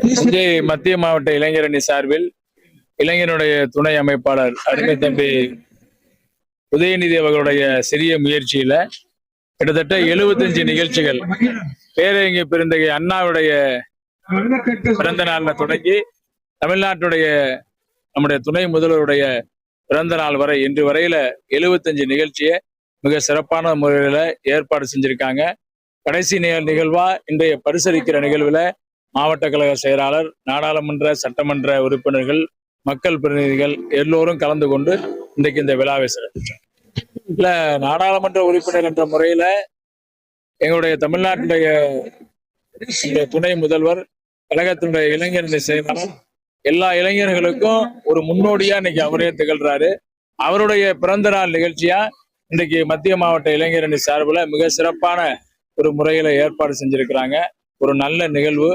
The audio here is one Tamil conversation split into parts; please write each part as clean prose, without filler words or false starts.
தஞ்சை மத்திய மாவட்ட இளைஞரணி சார்பில் இளைஞருடைய துணை அமைப்பாளர் அருமை தம்பி உதயநிதி அவர்களுடைய சிறிய முயற்சியில கிட்டத்தட்ட 75 நிகழ்ச்சிகள் பேரறிஞ பெருந்தகை அண்ணாவுடைய பிறந்த நாள்ல தொடங்கி தமிழ்நாட்டுடைய நம்முடைய துணை முதல்வருடைய பிறந்த நாள் வரை இன்று வரையில 75 நிகழ்ச்சியை மிக சிறப்பான முறையில ஏற்பாடு செஞ்சிருக்காங்க. கடைசி நிகழ்வா இன்றைய பரிசளிக்கிற நிகழ்வுல மாவட்ட கழக செயலாளர், நாடாளுமன்ற சட்டமன்ற உறுப்பினர்கள், மக்கள் பிரதிநிதிகள் எல்லோரும் கலந்து கொண்டு இன்றைக்கு இந்த விழாவை சிறப்பிச்சார். இல்ல நாடாளுமன்ற உறுப்பினர் என்ற முறையில எங்களுடைய தமிழ்நாட்டுடைய துணை முதல்வர், கழகத்தினுடைய இளைஞரணி செயலாளர் எல்லா இளைஞர்களுக்கும் ஒரு முன்னோடியா இன்னைக்கு அவரே திகழ்றாரு. அவருடைய பிறந்த நாள் நிகழ்ச்சியா இன்றைக்கு மத்திய மாவட்ட இளைஞரணி சார்பில் மிக சிறப்பான ஒரு முறையில ஏற்பாடு செஞ்சிருக்கிறாங்க. ஒரு நல்ல நிகழ்வு.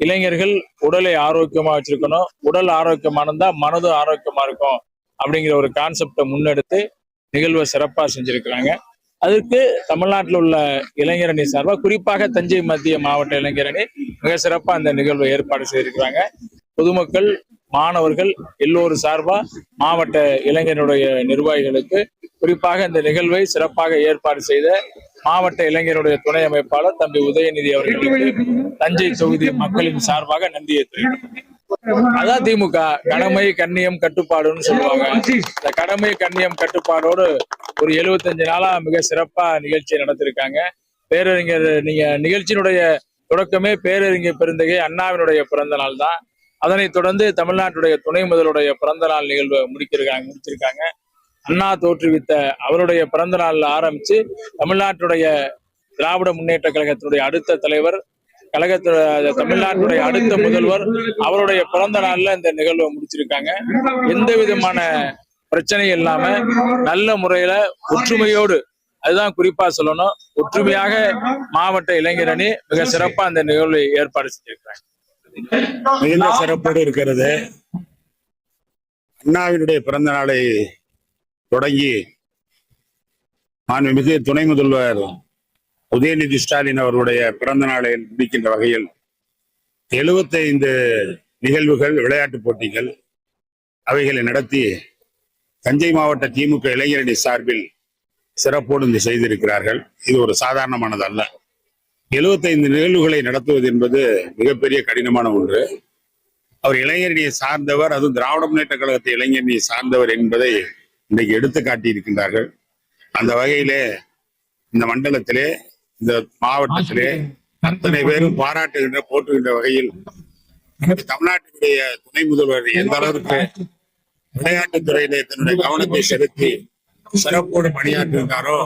இளைஞர்கள் உடலை ஆரோக்கியமா வச்சிருக்கணும், உடல் ஆரோக்கியமானதா மனதும் ஆரோக்கியமா இருக்கும் அப்படிங்கிற ஒரு கான்செப்டை முன்னெடுத்து நிகழ்வை சிறப்பா செஞ்சிருக்கிறாங்க. அதுக்கு தமிழ்நாட்டில் உள்ள இளைஞரணி சார்பாக குறிப்பாக தஞ்சை மத்திய மாவட்ட இளைஞரணி மிக சிறப்பா அந்த நிகழ்வை ஏற்பாடு செய்திருக்கிறாங்க. பொதுமக்கள், மாணவர்கள் எல்லோரும் சார்பா மாவட்ட இளைஞருடைய நிர்வாகிகளுக்கு குறிப்பாக இந்த நிகழ்வை சிறப்பாக ஏற்பாடு செய்த மாவட்ட இளைஞருடைய துணை அமைப்பாளர் தம்பி உதயநிதி அவர்களுக்கு தஞ்சை தொகுதி மக்களின் சார்பாக நன்றியை தெரிவிக்கிறேன். அதான் திமுக கடமை கண்ணியம் கட்டுப்பாடுன்னு சொல்லுவாங்க. இந்த கடமை கண்ணியம் கட்டுப்பாடோடு ஒரு 75 நாளா மிக சிறப்பா நிகழ்ச்சியை நடத்திருக்காங்க. பேரறிஞர் நீங்க நிகழ்ச்சியினுடைய தொடக்கமே பேரறிஞர் பெருந்தகை அண்ணாவினுடைய பிறந்த நாள் தான். அதனைத் தொடர்ந்து தமிழ்நாட்டுடைய துணை முதல்வருடைய பிறந்த நாள் நிகழ்வை முடிச்சிருக்காங்க. அண்ணா தோற்றுவித்த அவருடைய பிறந்த நாள்ல ஆரம்பிச்சு தமிழ்நாட்டுடைய திராவிட முன்னேற்ற கழகத்தினுடைய அடுத்த தலைவர், தமிழ்நாட்டுடைய அடுத்த முதல்வர் அவருடைய பிறந்த நாள்ல இந்த நிகழ்வை முடிச்சிருக்காங்க. எந்த விதமான பிரச்சனை இல்லாம நல்ல முறையில ஒற்றுமையோடு, அதுதான் குறிப்பா சொல்லணும், ஒற்றுமையாக மாவட்ட இளைஞரணி மிக சிறப்பா அந்த நிகழ்வை ஏற்பாடு செஞ்சிருக்காங்க. மிகுந்த சிறப்போடு இருக்கிறது. அண்ணாவினுடைய பிறந்த நாளை தொடங்கி மாண்புமிகு துணை முதல்வர் உதயநிதி ஸ்டாலின் அவர்களுடைய பிறந்த நாளை முடிக்கின்ற வகையில் 75 நிகழ்வுகள், விளையாட்டுப் போட்டிகள் அவைகளை நடத்தி தஞ்சை மாவட்ட திமுக இளைஞரணி சார்பில் சிறப்போடு செய்திருக்கிறார்கள். இது ஒரு சாதாரணமானது அல்ல. 75 நிகழ்வுகளை நடத்துவது என்பது மிகப்பெரிய கடினமான ஒன்று. அவர் இளைஞரணியை சார்ந்தவர், அதுவும் திராவிட முன்னேற்ற கழகத்தை இளைஞரணியை சார்ந்தவர் என்பதை இன்றைக்கு எடுத்து காட்டியிருக்கின்றார்கள். அந்த வகையிலே இந்த மண்டலத்திலே, இந்த மாவட்டத்திலே அத்தனை பேரும் பாராட்டுகின்ற, போற்றுகின்ற வகையில் தமிழ்நாட்டினுடைய துணை முதல்வர் எந்த அளவுக்கு விளையாட்டுத் துறையிலே தன்னுடைய கவனத்தை செலுத்தி சிறப்போடு பணியாற்றுகிறாரோ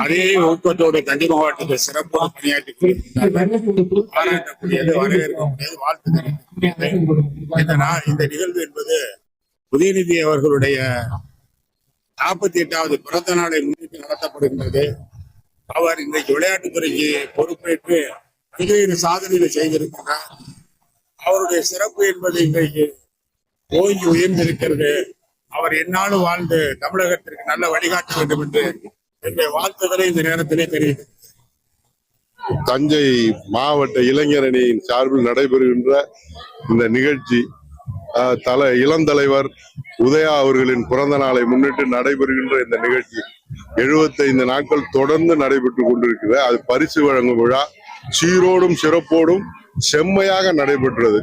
அதே ஊக்கத்தோடு தஞ்சை மாவட்டத்தில் சிறப்பாக பணியாற்றி கொண்டிருக்கிறார்கள். பாராட்டக்கூடியது, வரவேற்கக்கூடியது, வாழ்த்து தெரிவிக்கக்கூடியது. இந்த நிகழ்வு என்பது உதயநிதி அவர்களுடைய 48வது பிறந்த நாளை முன்னிட்டு நடத்தப்படுகின்றது. அவர் இன்றைக்கு விளையாட்டுத்துறைக்கு பொறுப்பேற்று பல்வேறு சாதனைகளை செய்திருக்கிறார். அவருடைய சிறப்பு என்பது இன்றைக்கு ஓங்கி உயர்ந்திருக்கிறது. அவர் எந்நாளும் வாழ்ந்து தமிழகத்திற்கு நல்ல வழிகாட்ட வேண்டும் என்று என்னுடைய வாழ்த்துக்களை இந்த நேரத்திலே தெரிவிக்கிறேன். தஞ்சை மாவட்ட இளைஞரணியின் சார்பில் நடைபெறுகின்ற இந்த நிகழ்ச்சி இளம் தலைவர் உதயா அவர்களின் பிறந்த நாளை முன்னிட்டு நடைபெறுகின்ற இந்த நிகழ்ச்சி 75 நாட்கள் தொடர்ந்து நடைபெற்று கொண்டிருக்கிறது. அது பரிசு வழங்கும் விழா சீரோடும் சிறப்போடும் செம்மையாக நடைபெற்றது.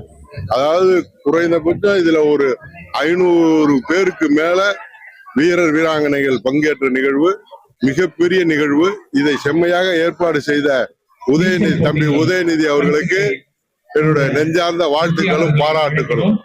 அதாவது குறைந்தபட்சம் இதுல ஒரு 500 பேருக்கு மேல வீரர் வீராங்கனைகள் பங்கேற்ற நிகழ்வு, மிகப்பெரிய நிகழ்வு. இதை செம்மையாக ஏற்பாடு செய்த தம்பி உதயநிதி அவர்களுக்கு என்னுடைய நெஞ்சார்ந்த வாழ்த்துக்களும் பாராட்டுகளும்.